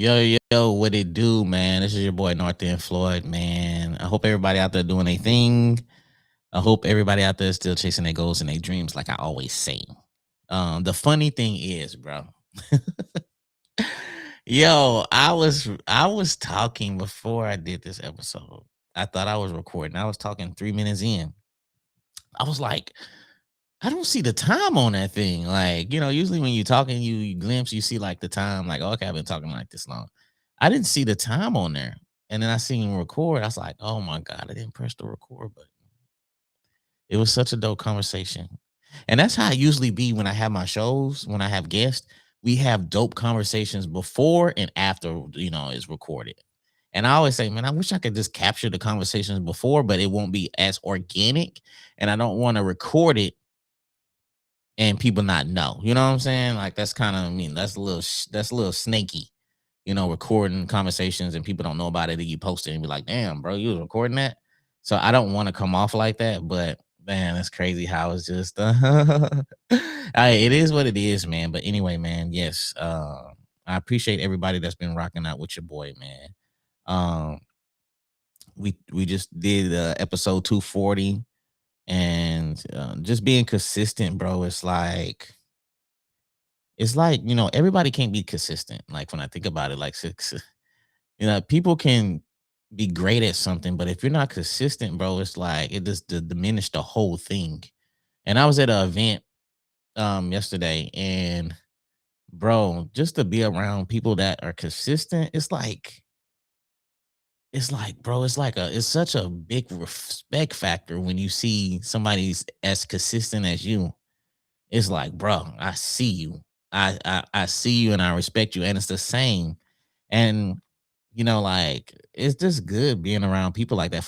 Yo, what it do, man? This is your boy North End Floyd, man. I hope everybody out there doing their thing. I hope everybody out there is still chasing their goals and their dreams, like I always say. The funny thing is, bro. I was talking before I did this episode. I thought I was recording. I was talking 3 minutes in. I was like, I don't see the time on that thing. Like, usually when you're talking, you glimpse, you see like the time, like, okay, I've been talking like this long. I didn't see the time on there. And then I seen record. I was like, oh my God, I didn't press the record button. It was such a dope conversation. And that's how I usually be when I have my shows, when I have guests. We have dope conversations before and after, it's recorded. And I always say, man, I wish I could just capture the conversations before, but it won't be as organic. And I don't want to record it and people not know. You know what I'm saying? Like that's kind of, that's a little snaky. Recording conversations and people don't know about it, and you post it and be like, "Damn, bro, you was recording that." So I don't want to come off like that, but man, it's crazy how it's just. It is what it is, man. But anyway, man, yes, I appreciate everybody that's been rocking out with your boy, man. Um, we just did episode 240, and just being consistent, bro. It's like everybody can't be consistent. Like when I think about it, like people can be great at something, but if you're not consistent, bro, it's like it just diminish the whole thing. And I was at an event yesterday, and bro, just to be around people that are consistent, it's like, bro, it's such a big respect factor when you see somebody's as consistent as you. It's like, bro, I see you. I see you and I respect you. And it's the same. And like it's just good being around people like that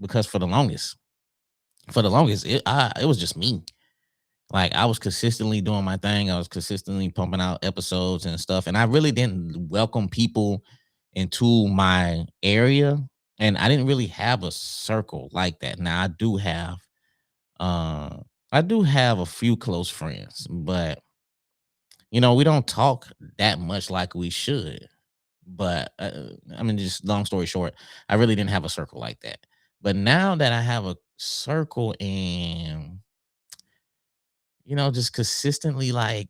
because for the longest, it was just me. Like I was consistently doing my thing. I was consistently pumping out episodes and stuff. And I really didn't welcome people into my area. And I didn't really have a circle like that. Now uh I do have a few close friends, but we don't talk that much like we should. But just long story short, I really didn't have a circle like that. But now that I have a circle and just consistently like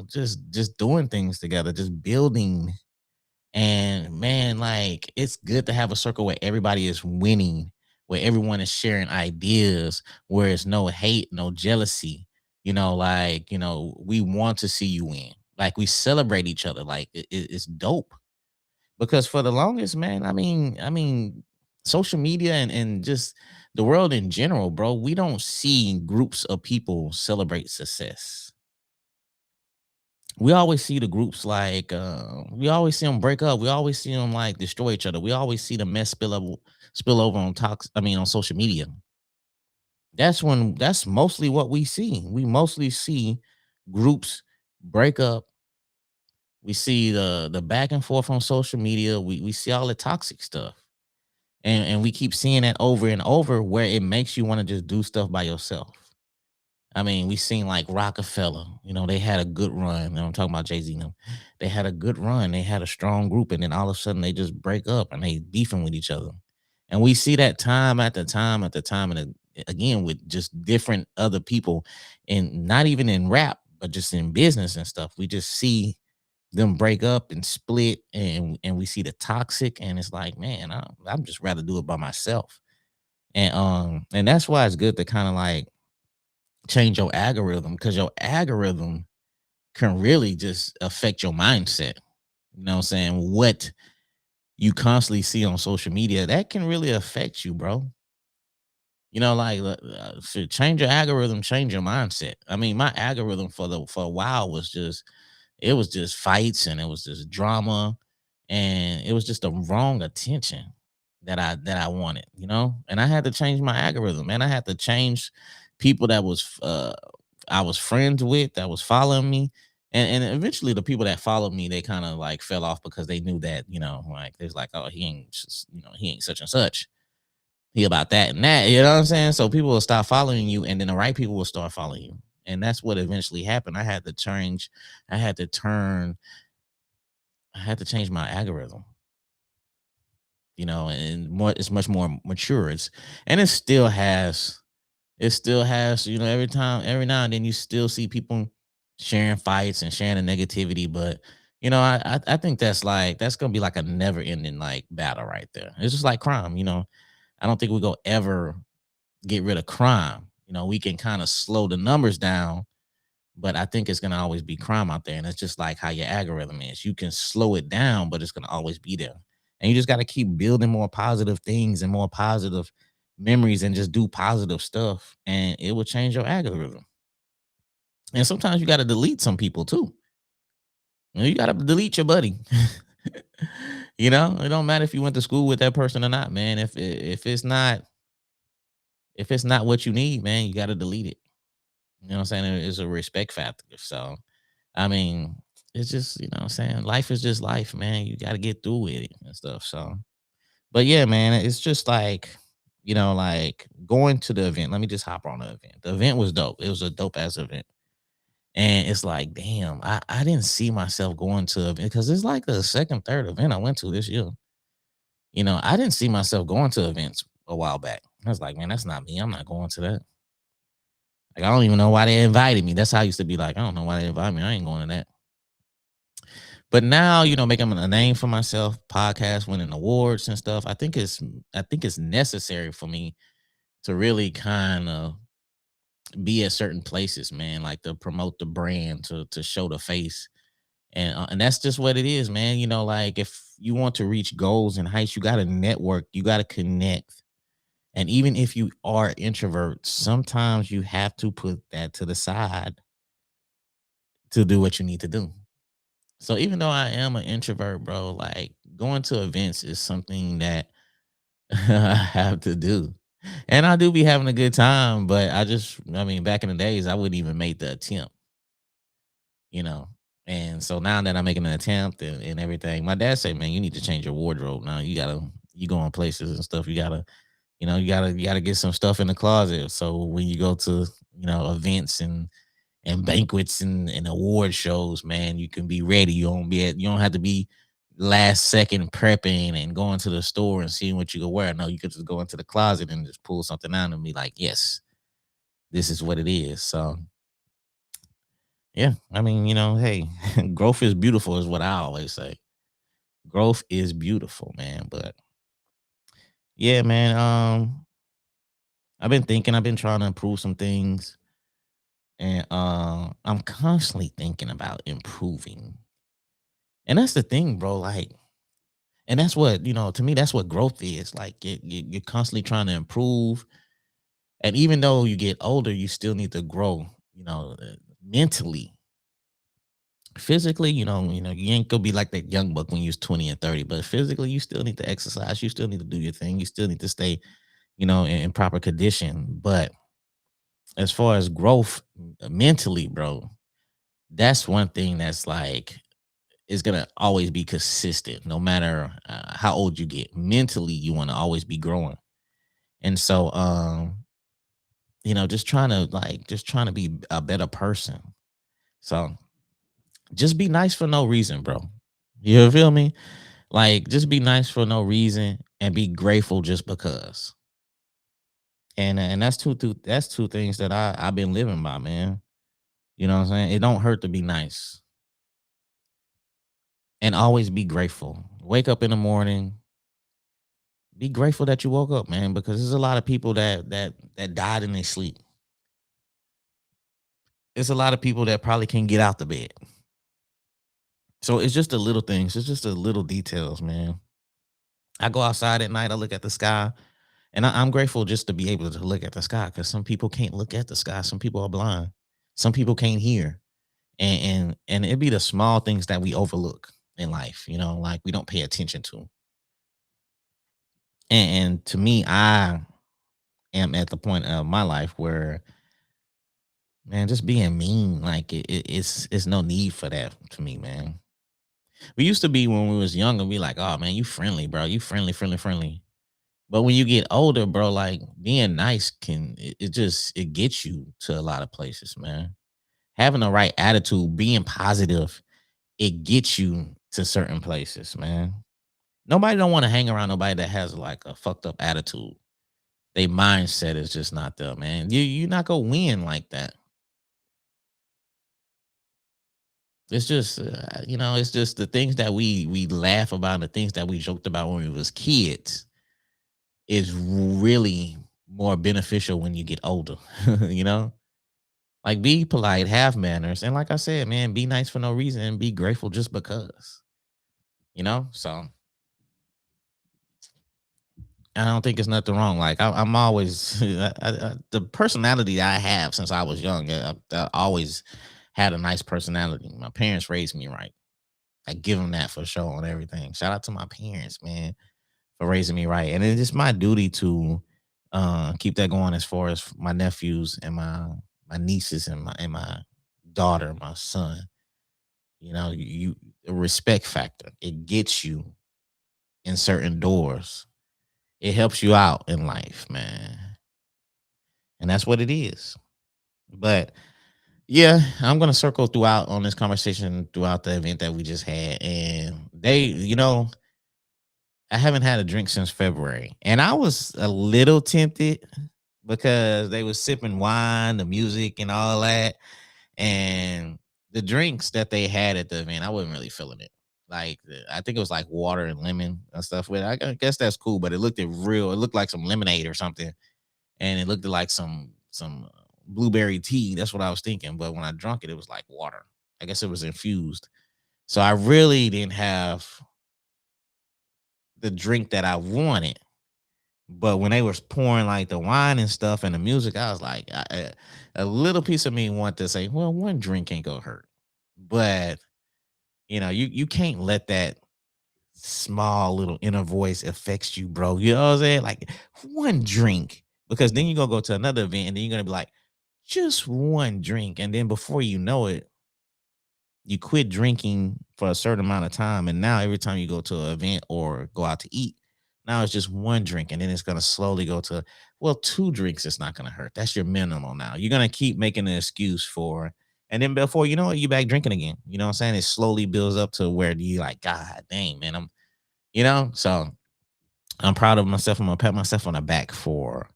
just doing things together, just building, and man, like it's good to have a circle where everybody is winning, where everyone is sharing ideas, where it's no hate, no jealousy. We want to see you win. Like we celebrate each other. Like it's dope because for the longest, man, social media and just the world in general, bro, we don't see groups of people celebrate success. We always see the groups like we always see them break up. We always see them like destroy each other. We always see the mess spill over on on social media. That's mostly what we see. We mostly see groups break up. We see the back and forth on social media. We see all the toxic stuff. And we keep seeing that over and over where it makes you want to just do stuff by yourself. We seen like Rockefeller, they had a good run. I'm talking about Jay-Z now. They had a good run. They had a strong group, and then all of a sudden they just break up and they beefing with each other. And we see that time after time after time, and again with just different other people, and not even in rap, but just in business and stuff. We just see them break up and split, and we see the toxic, and it's like, man, I'm just rather do it by myself. And that's why it's good to kind of like change your algorithm, because your algorithm can really just affect your mindset. You know what I'm saying? What you constantly see on social media, that can really affect you, bro. Should change your algorithm, change your mindset. My algorithm for a while was just fights, and it was just drama, and it was just the wrong attention that I wanted, and I had to change my algorithm, and I had to change people that I was friends with, that was following me. And eventually the people that followed me, they kind of like fell off because they knew that, like there's like, oh, he ain't such and such. He about that and that, you know what I'm saying? So people will stop following you, and then the right people will start following you. And that's what eventually happened. I had to change, I had to turn I had to change my algorithm, and more it's much more mature. It still has, every now and then you still see people sharing fights and sharing the negativity, but I think that's gonna be like a never ending like battle right there. It's just like crime, I don't think we go ever get rid of crime. We can kind of slow the numbers down, but I think it's gonna always be crime out there. And it's just like how your algorithm is. You can slow it down, but it's gonna always be there. And you just gotta keep building more positive things and more positive memories and just do positive stuff. And it will change your algorithm. And sometimes you gotta delete some people too. You gotta delete your buddy. It don't matter if you went to school with that person or not, man. If it's not what you need, man, you gotta delete it. You know what I'm saying? It's a respect factor. So I mean, it's just, what I'm saying, life is just life, man. You got to get through with it and stuff. So, but yeah, man, it's just like going to the event. Let me just hop on the event. The event was dope. It was a dope ass event. And it's like, damn, I didn't see myself going to event because it's like the second, third event I went to this year. I didn't see myself going to events a while back. I was like, man, that's not me. I'm not going to that. Like, I don't even know why they invited me. That's how I used to be like, I don't know why they invited me. I ain't going to that. But now, making a name for myself, podcast, winning awards and stuff. I think it's necessary for me to really kind of be at certain places, man, like to promote the brand, to show the face. And that's just what it is, man. Like if you want to reach goals and heights, you got to network, you got to connect. And even if you are introvert, sometimes you have to put that to the side to do what you need to do. So even though I am an introvert, bro, like going to events is something that I have to do. And I do be having a good time, but I mean, back in the days, I wouldn't even make the attempt, you know. And so now that I'm making an attempt and everything, my dad said, man, you need to change your wardrobe. Now you go on places and stuff, you gotta get some stuff in the closet. So when you go to, events and banquets and award shows, man, you can be ready. You don't have to be last second prepping and going to the store and seeing what you can wear. No, you could just go into the closet and just pull something out and be like, yes, this is what it is. So yeah, I mean, hey, growth is beautiful is what I always say. Growth is beautiful, man. But yeah, man, I've been trying to improve some things, and I'm constantly thinking about improving. And that's the thing, bro. Like, and that's what, to me, that's what growth is. Like, you're constantly trying to improve. And even though you get older, you still need to grow, mentally. Physically, you ain't gonna be like that young buck when you was 20 and 30, but physically, you still need to exercise. You still need to do your thing. You still need to stay, in proper condition. But as far as growth mentally, bro, that's one thing that's like, is gonna always be consistent, no matter how old you get. Mentally, you want to always be growing, and so just trying to be a better person. So just be nice for no reason, bro. You feel me? Like just be nice for no reason and be grateful just because. And that's two things that I've been living by, man. You know what I'm saying? It don't hurt to be nice and always be grateful. Wake up in the morning, be grateful that you woke up, man, because there's a lot of people that died in their sleep. It's a lot of people that probably can't get out the bed. So it's just the little things. It's just the little details, man. I go outside at night. I look at the sky, and I'm grateful just to be able to look at the sky because some people can't look at the sky. Some people are blind. Some people can't hear, and it be the small things that we overlook in life. Like we don't pay attention to. And to me, I am at the point of my life where, man, just being mean, like it's no need for that to me, man. We used to be when we was younger, be like, oh man, you friendly, bro. You friendly, friendly, friendly. But when you get older, bro, like being nice it gets you to a lot of places, man. Having the right attitude, being positive, it gets you to certain places, man. Nobody don't want to hang around nobody that has like a fucked up attitude. They mindset is just not there, man. You're not gonna win like that. It's just it's just the things that we laugh about, the things that we joked about when we was kids is really more beneficial when you get older. you know, like be polite, have manners, and like I said, man, be nice for no reason and be grateful just because. So I don't think it's nothing wrong. Like I'm always the personality I have since I was young. I always had a nice personality. My parents raised me right. I give them that for sure and everything. Shout out to my parents, man, for raising me right. And it's just my duty to keep that going as far as my nephews and my nieces and my daughter, my son. A respect factor. It gets you in certain doors. It helps you out in life, man. And that's what it is. But yeah, I'm gonna circle throughout on this conversation throughout the event that we just had. And I haven't had a drink since February. And I was a little tempted because they was sipping wine, the music and all that. And the drinks that they had at the event, I wasn't really feeling it. Like I think it was like water and lemon and stuff with it. I guess that's cool, but it looked like some lemonade or something, and it looked like some blueberry tea. That's what I was thinking. But when I drunk it, it was like water. I guess it was infused. So I really didn't have the drink that I wanted. But when they was pouring like the wine and stuff and the music, I was like, a little piece of me want to say, well, one drink ain't gonna hurt. But you can't let that small little inner voice affects you, bro. You know what I'm saying? Like one drink, because then you're gonna go to another event and then you're gonna be like, just one drink, and then before you know it, you quit drinking for a certain amount of time, and now every time you go to an event or go out to eat, now it's just one drink, and then it's gonna slowly go to, well, two drinks. It's not gonna hurt. That's your minimum now. You're gonna keep making an excuse for, and then before you know it, you back drinking again. You know what I'm saying? It slowly builds up to where you like, God dang, man, So I'm proud of myself. I'm gonna pat myself on the back for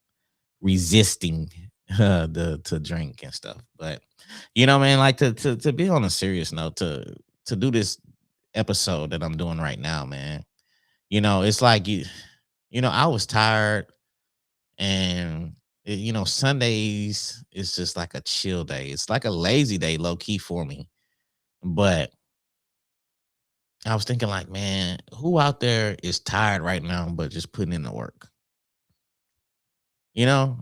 resisting the to drink and stuff. But man, like to be on a serious note, to do this episode that I'm doing right now, man. It's like I was tired, and Sundays is just like a chill day. It's like a lazy day, low key for me. But I was thinking, like, man, who out there is tired right now, but just putting in the work?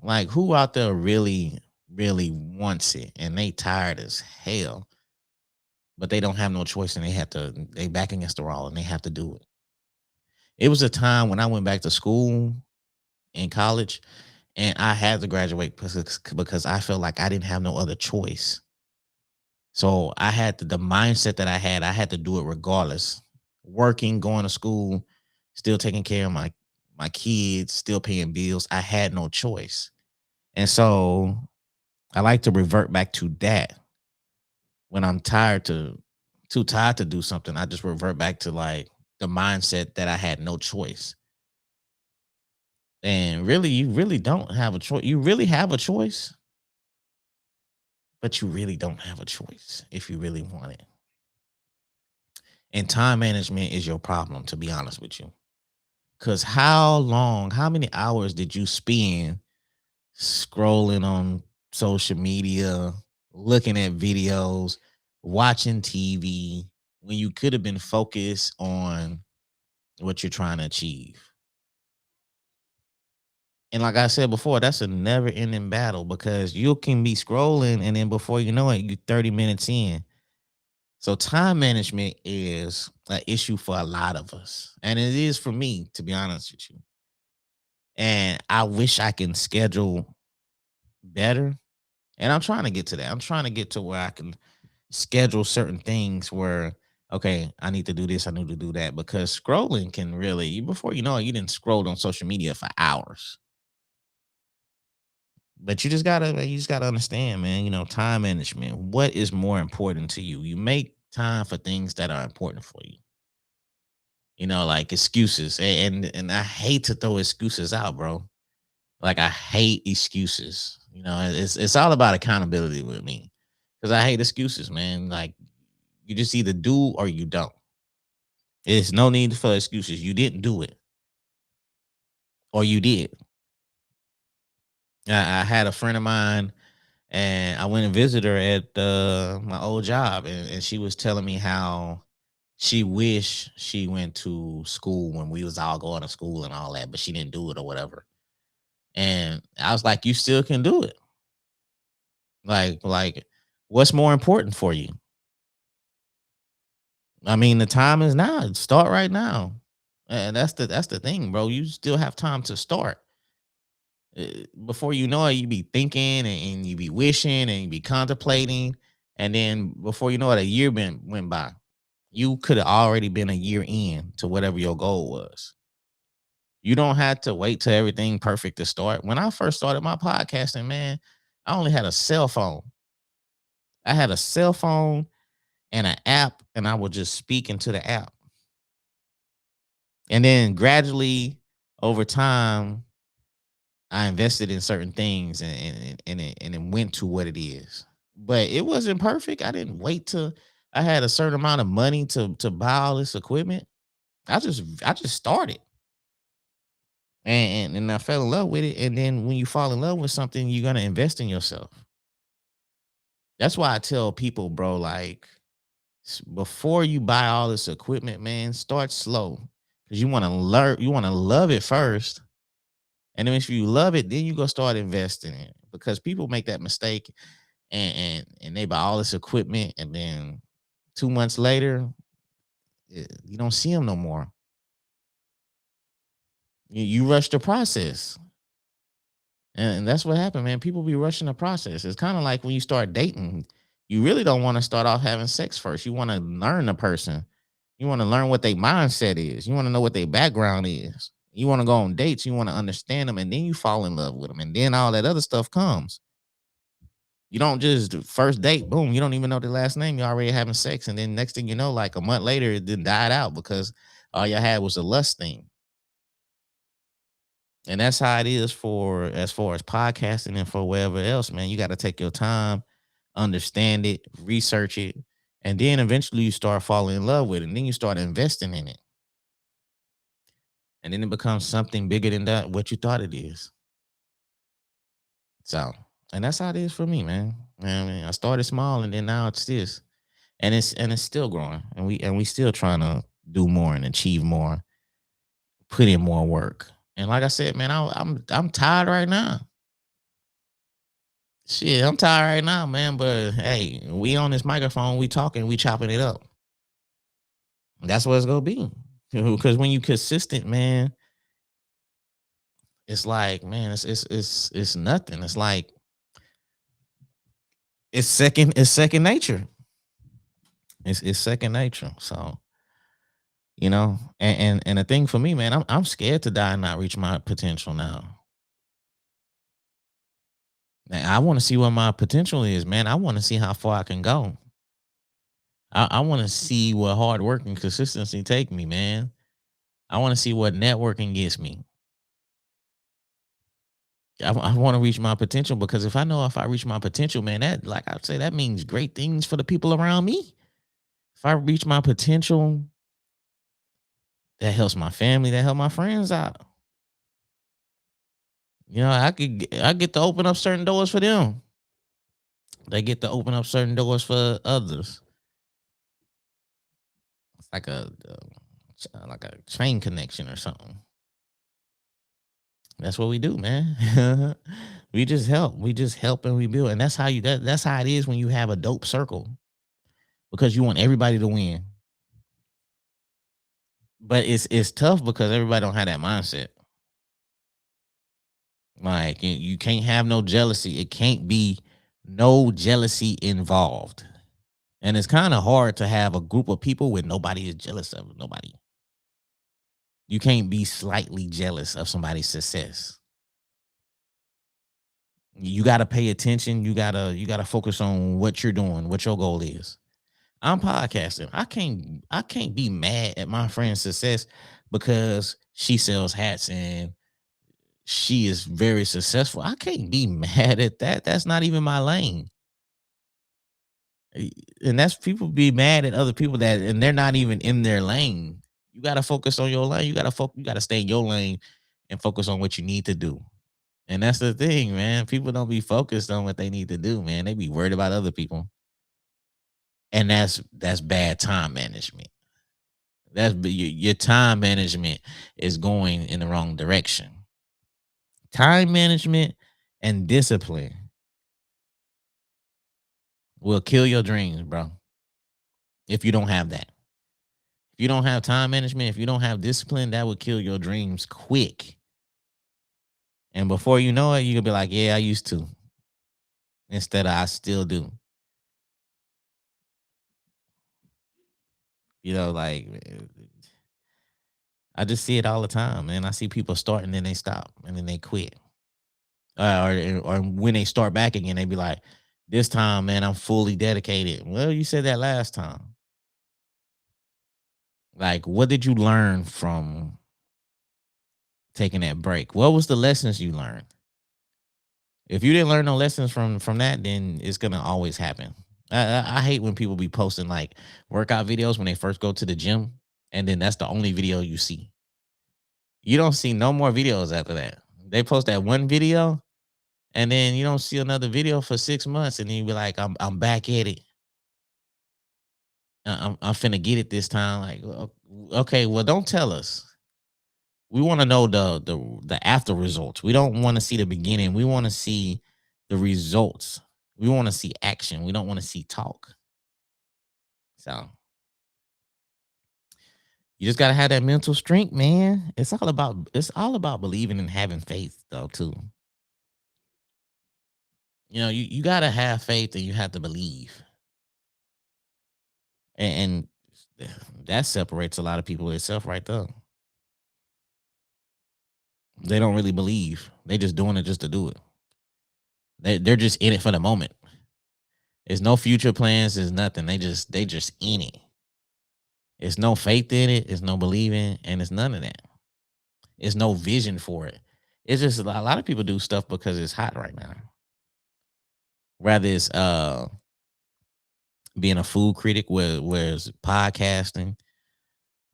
Like who out there really, really wants it and they tired as hell, but they don't have no choice and they back against the wall and they have to do it. It was a time when I went back to school in college and I had to graduate because I felt like I didn't have no other choice. So I had the mindset that I had to do it regardless. Working, going to school, still taking care of my kids, still paying bills. I had no choice. And so I like to revert back to that when I'm too tired to do something. I just revert back to like the mindset that I had no choice. And really, you really don't have a choice. You really have a choice, but you really don't have a choice if you really want it. And time management is your problem, to be honest with you. Because how many hours did you spend scrolling on social media, looking at videos, watching TV when you could have been focused on what you're trying to achieve? And like I said before, that's a never ending battle because you can be scrolling and then before you know it, you're 30 minutes in. So time management is an issue for a lot of us. And it is for me, to be honest with you. And I wish I can schedule better. And I'm trying to get to that. I'm trying to get to where I can schedule certain things where, okay, I need to do this, I need to do that. Because scrolling can really, before you know it, you didn't scroll on social media for hours. But you just gotta understand, man, time management. What is more important to you? You make time for things that are important for you. like excuses. And I hate to throw excuses out, bro. Like I hate excuses. It's all about accountability with me. Because I hate excuses, man. Like you just either do or you don't. There's no need for excuses. You didn't do it. Or you did. I had a friend of mine and I went and visited her at my old job, and she was telling me how she wished she went to school when we was all going to school and all that, but she didn't do it or whatever. And I was like, you still can do it. Like, what's more important for you? I mean, the time is now. Start right now. And that's the thing, bro. You still have time to start. Before you know it, you be thinking and you be wishing and you be contemplating, and then before you know it, a year went by. You could have already been a year in to whatever your goal was. You don't have to wait till everything perfect to start. When I first started my podcasting, man, I only had a cell phone. I had a cell phone and an app, and I would just speak into the app. And then gradually over time, I invested in certain things and it went to what it is. But it wasn't perfect. I didn't wait till I had a certain amount of money to buy all this equipment. I just started. And I fell in love with it. And then when you fall in love with something, you're gonna invest in yourself. That's why I tell people, bro, like before you buy all this equipment, man, start slow. Cause you want to learn, you want to love it first. And then if you love it, then you go start investing in it. Because people make that mistake and they buy all this equipment, and then 2 months later, you don't see them no more. You rush the process. And that's what happened, man. People be rushing the process. It's kind of like when you start dating, you really don't want to start off having sex first. You want to learn the person. You want to learn what their mindset is. You want to know what their background is. You want to go on dates. You want to understand them, and then you fall in love with them, and then all that other stuff comes. You don't just first date, boom. You don't even know the last name. You're already having sex, and then next thing you know, like a month later, it then died out because all you had was a lust thing. And that's how it is for as far as podcasting and for whatever else, man. You got to take your time, understand it, research it, and then eventually you start falling in love with it. And then you start investing in it. And then it becomes something bigger than that what you thought it is. So, and that's how it is for me, man. I mean, I started small and then now it's this. And it's still growing. And we still trying to do more and achieve more, put in more work. And like I said, man, I'm tired right now. Shit, I'm tired right now, man. But hey, we on this microphone, we talking, we chopping it up. That's what it's gonna be. Because when you consistent, man, it's like, man, it's nothing. It's like it's second nature. It's second nature. So and the thing for me, man, I'm scared to die and not reach my potential now. Man, I want to see what my potential is, man. I want to see how far I can go. I want to see what hard work and consistency take me, man. I want to see what networking gets me. I want to reach my potential because if I reach my potential, man, that like I say, that means great things for the people around me. If I reach my potential, that helps my family, that help my friends out. I get to open up certain doors for them. They get to open up certain doors for others. It's like a chain connection or something. That's what we do, man. We just help. We just help and we build. And that's how it is when you have a dope circle because you want everybody to win. But it's tough because everybody don't have that mindset. Like you can't have no jealousy. It can't be no jealousy involved. And it's kind of hard to have a group of people where nobody is jealous of nobody. You can't be slightly jealous of somebody's success. You got to pay attention. You got to focus on what you're doing, what your goal is. I'm podcasting. I can't be mad at my friend's success because she sells hats and she is very successful. I can't be mad at that. That's not even my lane. Eh, And that's people be mad at other people that and they're not even in their lane. You gotta focus on your lane. You gotta stay in your lane and focus on what you need to do. And that's the thing, man. People don't be focused on what they need to do, man. They be worried about other people. And that's bad time management. Your time management is going in the wrong direction. Time management and discipline will kill your dreams, bro. If you don't have that. If you don't have time management, if you don't have discipline, that will kill your dreams quick. And before you know it, you'll be like, yeah, I used to. Instead of I still do. Like I just see it all the time, man. I see people start and then they stop and then they quit. Or when they start back again, they be like, this time, man, I'm fully dedicated. Well, you said that last time. Like, what did you learn from taking that break? What was the lessons you learned? If you didn't learn no lessons from that, then it's gonna always happen. I hate when people be posting like workout videos when they first go to the gym, and then that's the only video you see. You don't see no more videos after that. They post that one video, and then you don't see another video for 6 months, and then you be like, I'm back at it. I'm finna get it this time. Like, okay, well, don't tell us. We want to know the after results. We don't want to see the beginning. We want to see the results. We want to see action. We don't want to see talk. So you just gotta have that mental strength, man. It's all about believing and having faith, though, too. You gotta have faith and you have to believe, and that separates a lot of people itself, right there. They don't really believe. They just doing it just to do it. They're just in it for the moment. There's no future plans. There's nothing. They just in it. It's no faith in it. It's no believing, and it's none of that. It's no vision for it. It's just a lot of people do stuff because it's hot right now. Rather it's being a food critic, where it's podcasting,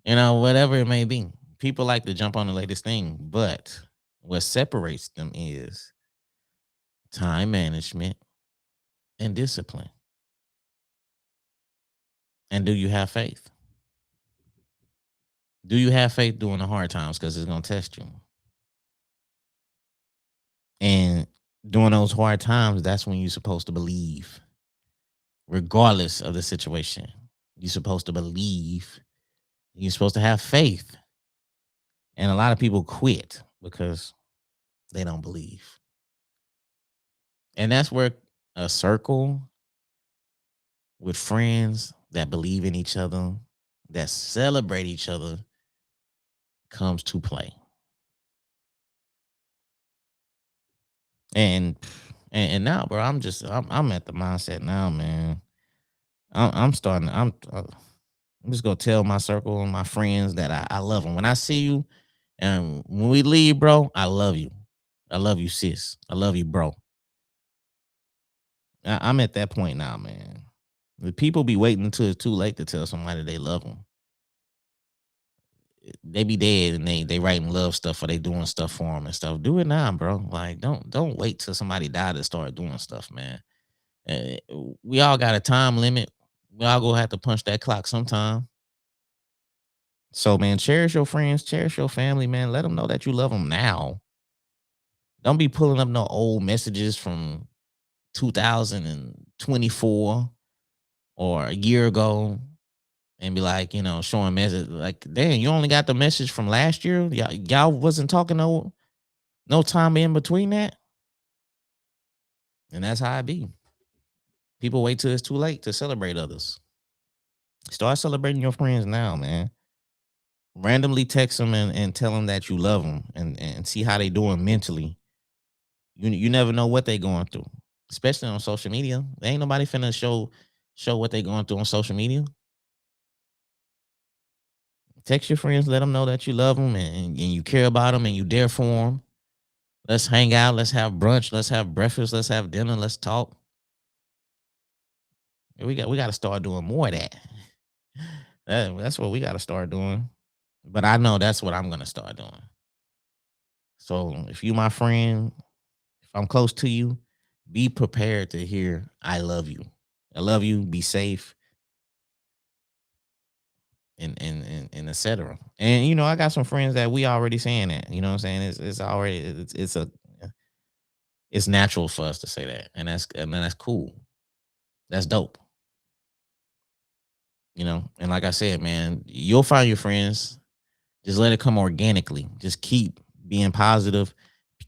whatever it may be. People like to jump on the latest thing, but what separates them is time management and discipline. And do you have faith? Do you have faith during the hard times? Because it's gonna test you. And during those hard times, that's when you're supposed to believe, regardless of the situation. You're supposed to believe. You're supposed to have faith. And a lot of people quit because they don't believe. And that's where a circle with friends that believe in each other, that celebrate each other, comes to play. And and now, bro, I'm at the mindset now, man. I'm starting. I'm just gonna tell my circle and my friends that I love them. When I see you, and when we leave, bro, I love you. I love you, sis. I love you, bro. I'm at that point now, man. The people be waiting until it's too late to tell somebody they love them. They be dead and they writing love stuff or they doing stuff for them and stuff. Do it now, bro. Like don't wait till somebody die to start doing stuff, man. Uh, we all got a time limit. We all gonna have to punch that clock sometime. So, man, cherish your friends, cherish your family, man. Let them know that you love them now. Don't be pulling up no old messages from 2024 or a year ago and be like, showing message like, damn, you only got the message from last year. Y'all wasn't talking no time in between that. And that's how it be. People wait till it's too late to celebrate others. Start celebrating your friends now, man. Randomly text them and tell them that you love them and see how they doing mentally. You never know what they going through, especially on social media. There ain't nobody finna show. show what they're going through on social media. Text your friends, let them know that you love them and you care about them and you there for them. Let's hang out. Let's have brunch. Let's have breakfast. Let's have dinner. Let's talk. We got to start doing more of that. That's what we got to start doing. But I know that's what I'm gonna start doing. So if you my friend, if I'm close to you, be prepared to hear I love you. I love you. Be safe, and etc. And I got some friends that we already saying that. You know what I'm saying? It's already it's natural for us to say that, and that's cool. That's dope. And like I said, man, you'll find your friends. Just let it come organically. Just keep being positive,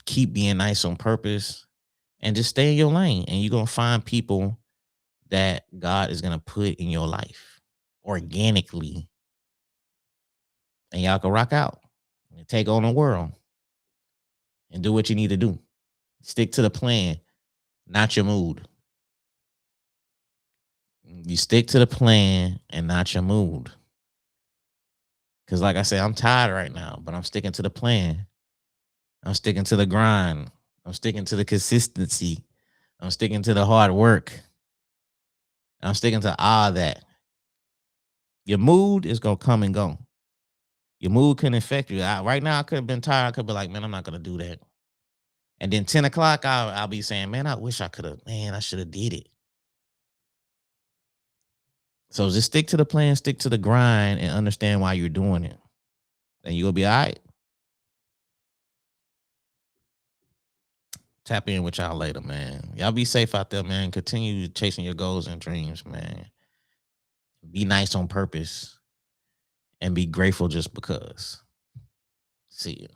keep being nice on purpose, and just stay in your lane. And you're gonna find people that God is gonna put in your life organically, and y'all can rock out and take on the world and do what you need to do. Stick to the plan, not your mood. You stick to the plan and not your mood. Cause like I said, I'm tired right now, but I'm sticking to the plan. I'm sticking to the grind. I'm sticking to the consistency. I'm sticking to the hard work. I'm sticking to all that. Your mood is gonna come and go. Your mood can affect you. Right now, I could have been tired. I could be like, man, I'm not gonna do that. And then 10 o'clock, I'll be saying, man, I wish I could have. Man, I should have did it. So just stick to the plan, stick to the grind, and understand why you're doing it, and you'll be all right. Tap in with y'all later, man. Y'all be safe out there, man. Continue chasing your goals and dreams, man. Be nice on purpose and be grateful just because. See you.